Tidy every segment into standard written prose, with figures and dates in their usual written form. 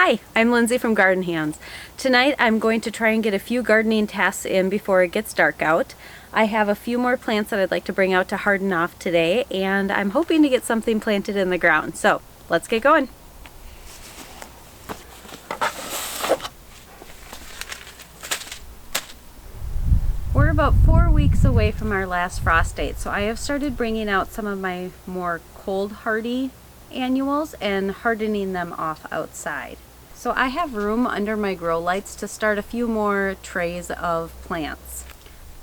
Hi, I'm Lindsay from Garden Hands. Tonight I'm going to try and get a few gardening tasks in before it gets dark out. I have a few more plants that I'd like to bring out to harden off today, and I'm hoping to get something planted in the ground. So let's get going. We're about 4 weeks away from our last frost date, so I have started bringing out some of my more cold hardy annuals and hardening them off outside. So I have room under my grow lights to start a few more trays of plants.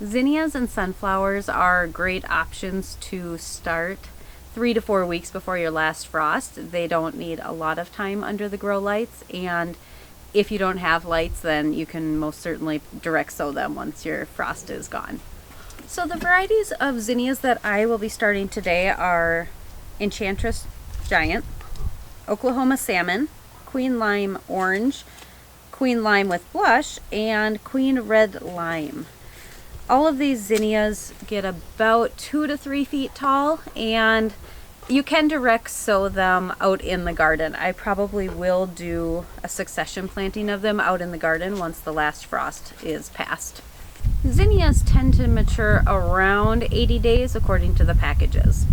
Zinnias and sunflowers are great options to start 3 to 4 weeks before your last frost. They don't need a lot of time under the grow lights, and if you don't have lights, then you can most certainly direct sow them once your frost is gone. So the varieties of zinnias that I will be starting today are Enchantress Giant, Oklahoma Salmon, Queen Lime Orange, Queen Lime with Blush, and Queen Red Lime. All of these zinnias get about 2 to 3 feet tall, and you can direct sow them out in the garden. I probably will do a succession planting of them out in the garden once the last frost is past. Zinnias tend to mature around 80 days according to the packages.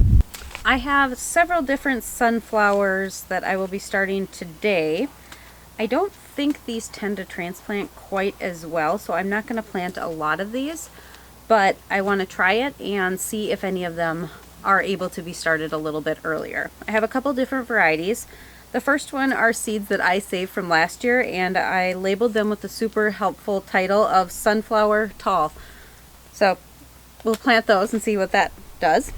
I have several different sunflowers that I will be starting today. I don't think these tend to transplant quite as well, so I'm not going to plant a lot of these, but I want to try it and see if any of them are able to be started a little bit earlier. I have a couple different varieties. The first one are seeds that I saved from last year, and I labeled them with the super helpful title of Sunflower Tall. So we'll plant those and see what that does.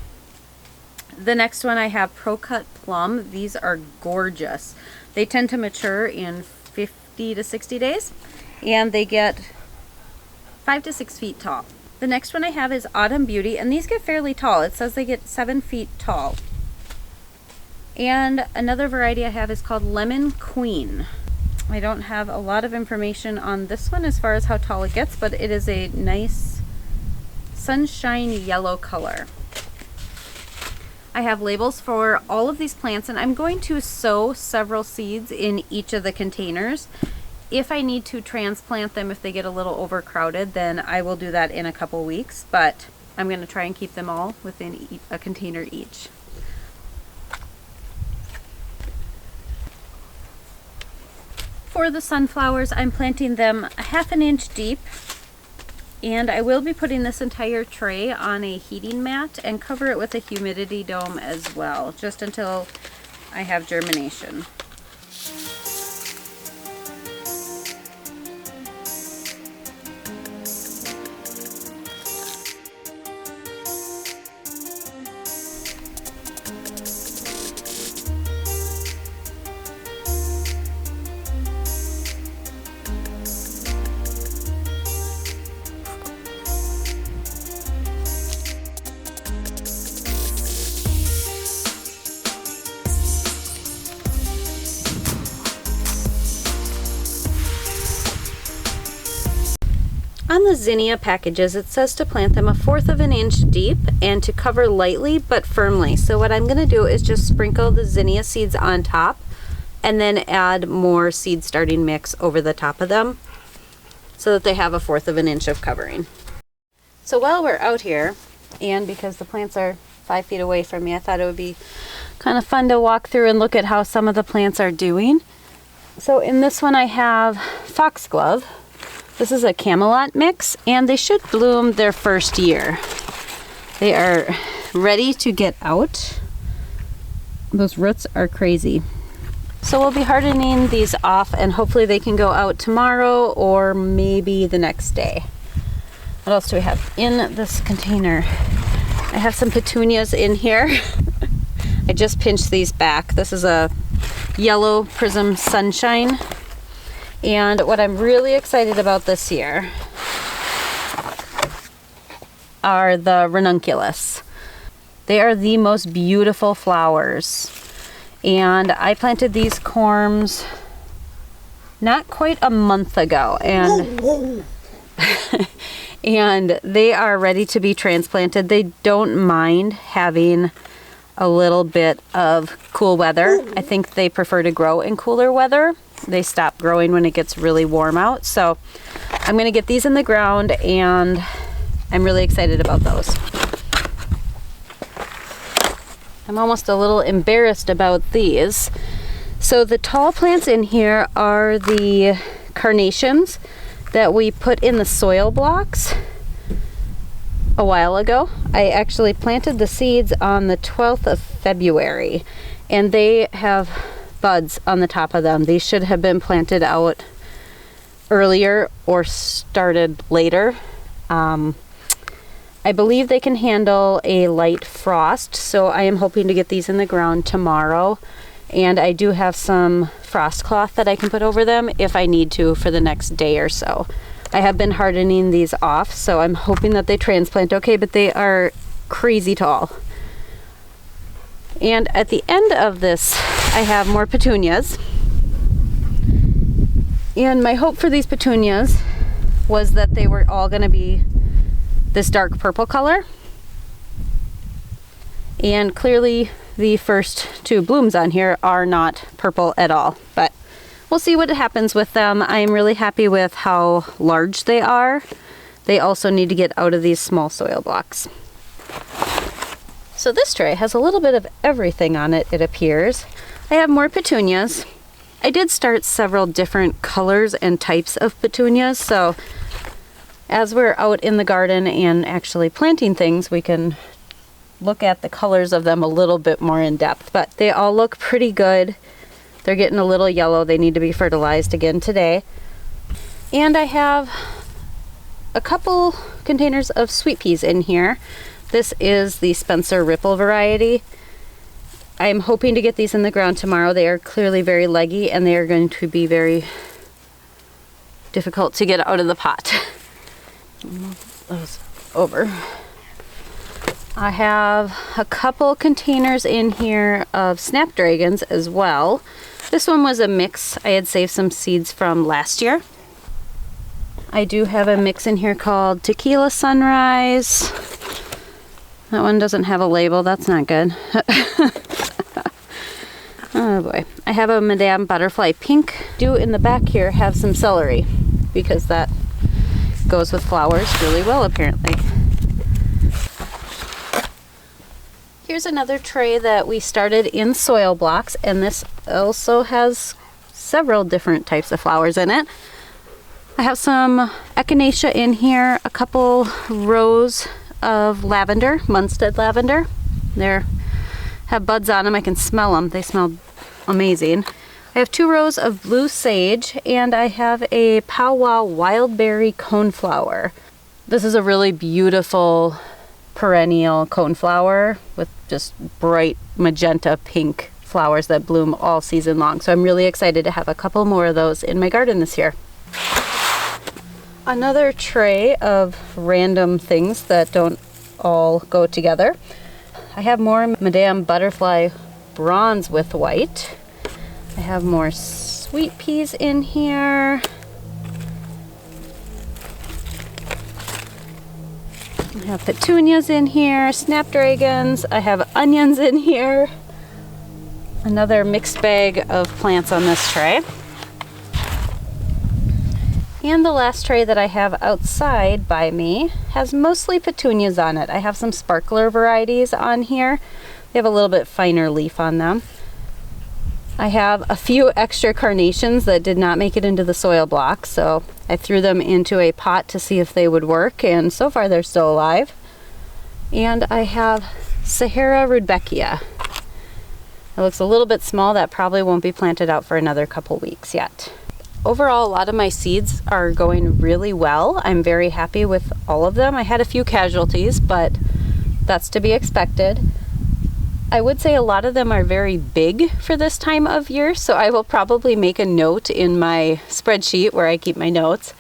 The next one I have ProCut Plum. These are gorgeous. They tend to mature in 50 to 60 days, and they get 5 to 6 feet tall. The next one I have is Autumn Beauty, and these get fairly tall. It says they get 7 feet tall. And another variety I have is called Lemon Queen. I don't have a lot of information on this one as far as how tall it gets, but it is a nice sunshine yellow color. I have labels for all of these plants, and I'm going to sow several seeds in each of the containers. If I need to transplant them, if they get a little overcrowded, then I will do that in a couple weeks, but I'm going to try and keep them all within a container each. For the sunflowers, I'm planting them 1/2 inch deep, and I will be putting this entire tray on a heating mat and cover it with a humidity dome as well, just until I have germination. On the zinnia packages, it says to plant them 1/4 inch deep and to cover lightly but firmly. So what I'm going to do is just sprinkle the zinnia seeds on top and then add more seed starting mix over the top of them so that they have 1/4 inch of covering. So while we're out here, and because the plants are 5 feet away from me, I thought it would be kind of fun to walk through and look at how some of the plants are doing. So in this one I have Foxglove. This is a Camelot mix, and they should bloom their first year. They are ready to get out. Those roots are crazy. So we'll be hardening these off, and hopefully they can go out tomorrow or maybe the next day. What else do we have in this container? I have some petunias in here. I just pinched these back. This is a yellow prism sunshine. And what I'm really excited about this year are the Ranunculus. They are the most beautiful flowers. And I planted these corms not quite a month ago, and and they are ready to be transplanted. They don't mind having a little bit of cool weather. I think they prefer to grow in cooler weather. they stop growing when it gets really warm out. So I'm gonna get these in the ground, and I'm really excited about those. I'm almost a little embarrassed about these. So the tall plants in here are the carnations that we put in the soil blocks a while ago. I actually planted the seeds on the 12th of February, and they have buds on the top of them. These should have been planted out earlier or started later. I believe they can handle a light frost, so I am hoping to get these in the ground tomorrow. And I do have some frost cloth that I can put over them if I need to for the next day or so. I have been hardening these off, so I'm hoping that they transplant okay, but they are crazy tall. And at the end of this, I have more petunias. And my hope for these petunias was that they were all going to be this dark purple color. And clearly the first two blooms on here are not purple at all, but we'll see what happens with them. I'm really happy with how large they are. They also need to get out of these small soil blocks. So this tray has a little bit of everything on it, it appears. I have more petunias. I did start several different colors and types of petunias, so as we're out in the garden and actually planting things, we can look at the colors of them a little bit more in depth. But they all look pretty good. They're getting a little yellow. They need to be fertilized again today. And I have a couple containers of sweet peas in here. This is the Spencer Ripple variety. I'm hoping to get these in the ground tomorrow. They are clearly very leggy, and they are going to be very difficult to get out of the pot. Move those over. I have a couple containers in here of Snapdragons as well. This one was a mix. I had saved some seeds from last year. I do have a mix in here called Tequila Sunrise. That one doesn't have a label. That's not good. Oh boy. I have a Madame Butterfly Pink. Do in the back here have some celery because that goes with flowers really well apparently. Here's another tray that we started in soil blocks, and this also has several different types of flowers in it. I have some echinacea in here, a couple rows of lavender, Munstead lavender. They have buds on them. I can smell them. They smell amazing. I have 2 rows of blue sage, and I have a powwow wildberry coneflower. This is a really beautiful perennial coneflower with just bright magenta pink flowers that bloom all season long. So I'm really excited to have a couple more of those in my garden this year. Another tray of random things that don't all go together. I have more Madame Butterfly Bronze with white. I have more sweet peas in here. I have petunias in here, snapdragons. I have onions in here. Another mixed bag of plants on this tray. And the last tray that I have outside by me has mostly petunias on it. I have some sparkler varieties on here. They have a little bit finer leaf on them. I have a few extra carnations that did not make it into the soil block, so I threw them into a pot to see if they would work, and so far they're still alive. And I have Sahara Rudbeckia. It looks a little bit small. That probably won't be planted out for another couple weeks yet. Overall, a lot of my seeds are going really well. I'm very happy with all of them. I had a few casualties, but that's to be expected. I would say a lot of them are very big for this time of year, so I will probably make a note in my spreadsheet where I keep my notes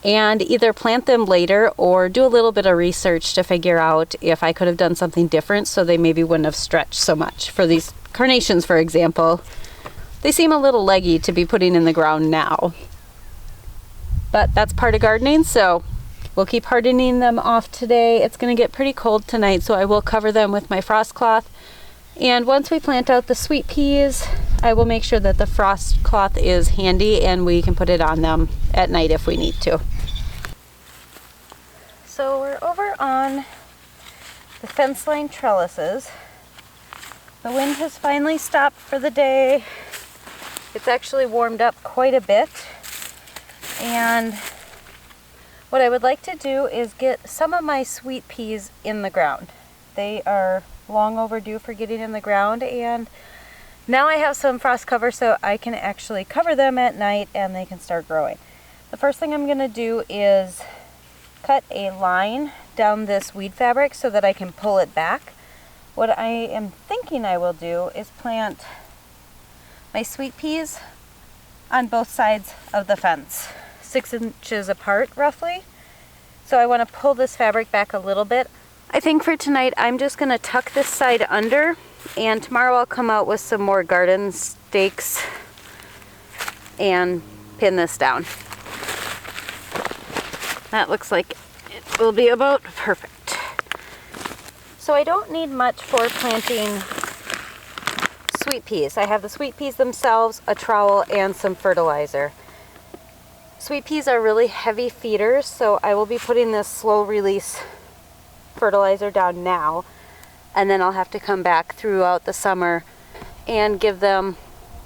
and either plant them later or do a little bit of research to figure out if I could have done something different so they maybe wouldn't have stretched so much. For these carnations, for example, they seem a little leggy to be putting in the ground now. But that's part of gardening, so we'll keep hardening them off today. It's going to get pretty cold tonight, so I will cover them with my frost cloth. And once we plant out the sweet peas, I will make sure that the frost cloth is handy and we can put it on them at night if we need to. So we're over on the fence line trellises. The wind has finally stopped for the day. It's actually warmed up quite a bit. And what I would like to do is get some of my sweet peas in the ground. They are long overdue for getting in the ground, and now I have some frost cover so I can actually cover them at night and they can start growing. The first thing I'm going to do is cut a line down this weed fabric so that I can pull it back. What I am thinking I will do is plant my sweet peas on both sides of the fence, 6 inches apart roughly. So I want to pull this fabric back a little bit. I think for tonight I'm just going to tuck this side under, and tomorrow I'll come out with some more garden stakes and pin this down. That looks like it will be about perfect. So I don't need much for planting sweet peas. I have the sweet peas themselves, a trowel, and some fertilizer. Sweet peas are really heavy feeders, so I will be putting this slow release fertilizer down now, and then I'll have to come back throughout the summer and give them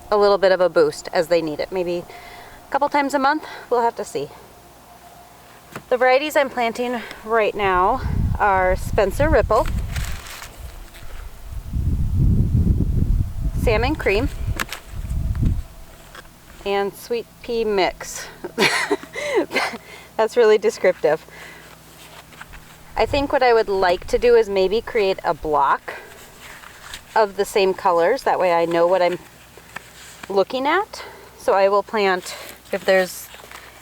a little bit of a boost as they need it. Maybe a couple times a month, we'll have to see. The varieties I'm planting right now are Spencer Ripple, Salmon Cream, and Sweet Pea Mix. That's really descriptive. I think what I would like to do is maybe create a block of the same colors. That way I know what I'm looking at. So I will plant, if there's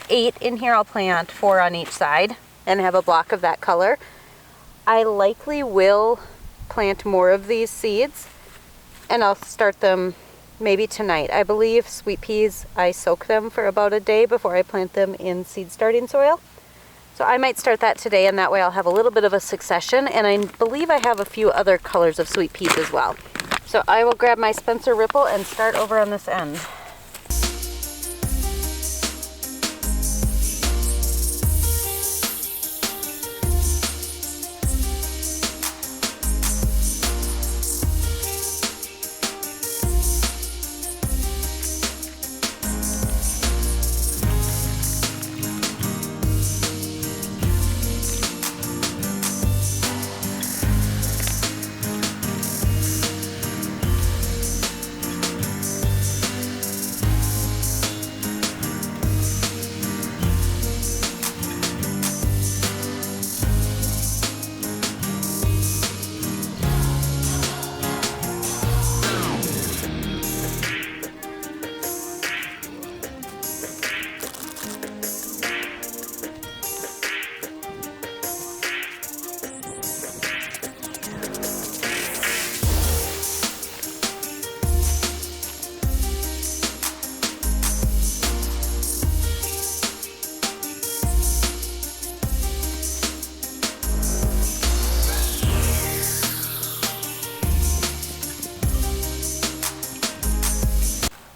8 in here, I'll plant 4 on each side and have a block of that color. I likely will plant more of these seeds, and I'll start them maybe tonight. I believe sweet peas, I soak them for about a day before I plant them in seed starting soil. So I might start that today, and that way I'll have a little bit of a succession, and I believe I have a few other colors of sweet peas as well. So I will grab my Spencer Ripple and start over on this end.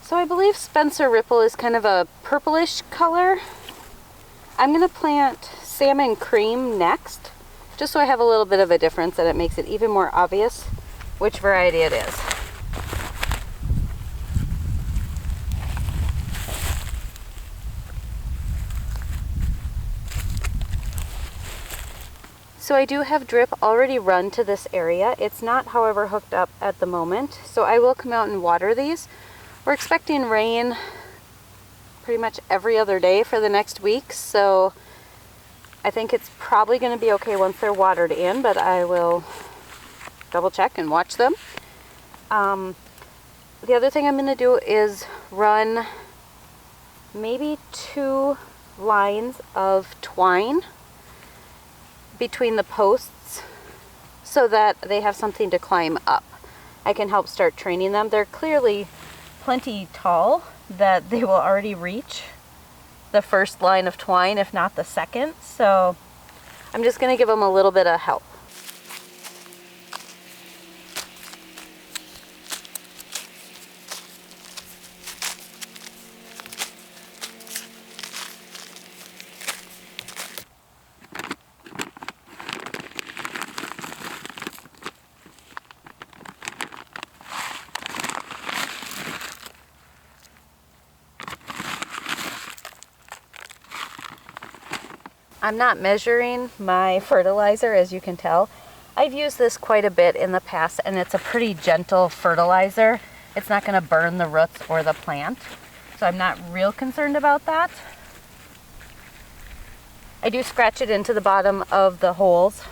So I believe Spencer Ripple is kind of a purplish color. I'm going to plant Salmon Cream next, just so I have a little bit of a difference and it makes it even more obvious which variety it is. So I do have drip already run to this area. It's not, however, hooked up at the moment, so I will come out and water these. We're expecting rain pretty much every other day for the next week, so I think it's probably going to be okay once they're watered in, but I will double check and watch them. The other thing I'm going to do is run maybe 2 lines of twine between the posts so that they have something to climb up. I can help start training them. They're clearly plenty tall that they will already reach the first line of twine, if not the second. So I'm just going to give them a little bit of help. I'm not measuring my fertilizer, as you can tell. I've used this quite a bit in the past, and it's a pretty gentle fertilizer. It's not going to burn the roots or the plant, so I'm not real concerned about that. I do scratch it into the bottom of the holes.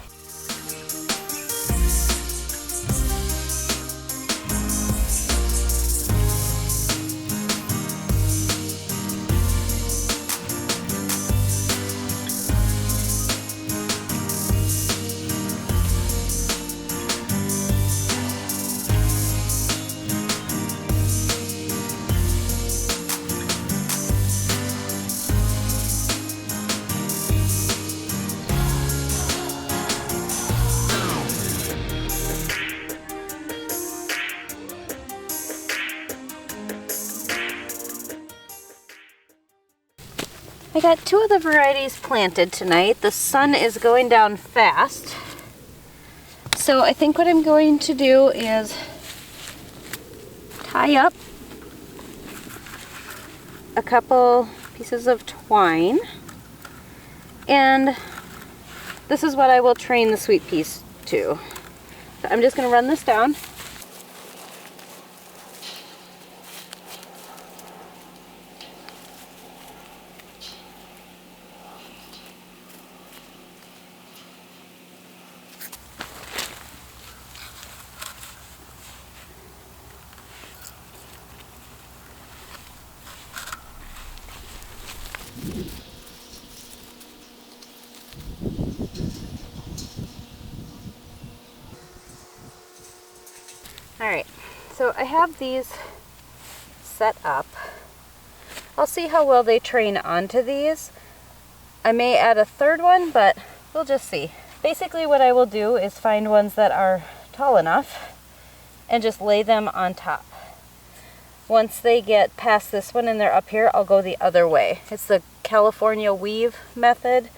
I got 2 of the varieties planted tonight. The sun is going down fast. So I think what I'm going to do is tie up a couple pieces of twine. And this is what I will train the sweet peas to. So I'm just going to run this down. Alright, so I have these set up. I'll see how well they train onto these. I may add a 3rd one, but we'll just see. Basically what I will do is find ones that are tall enough and just lay them on top. Once they get past this one and they're up here, I'll go the other way. It's the California weave method.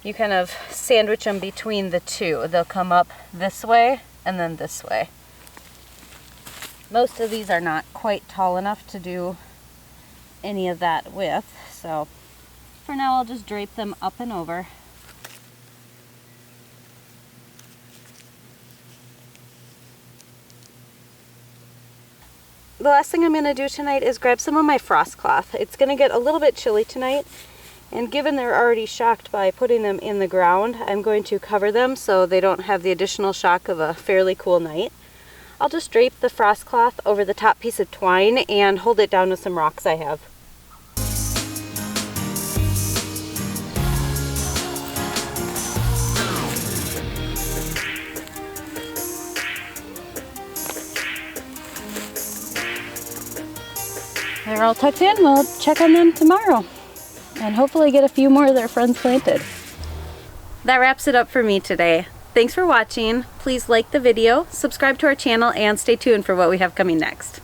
You kind of sandwich them between the 2. They'll come up this way and then this way. Most of these are not quite tall enough to do any of that with, so for now I'll just drape them up and over. The last thing I'm going to do tonight is grab some of my frost cloth. It's going to get a little bit chilly tonight, and given they're already shocked by putting them in the ground, I'm going to cover them so they don't have the additional shock of a fairly cool night. I'll just drape the frost cloth over the top piece of twine and hold it down with some rocks I have. They're all tucked in. We'll check on them tomorrow and hopefully get a few more of their friends planted. That wraps it up for me today. Thanks for watching. Please like the video, subscribe to our channel, and stay tuned for what we have coming next.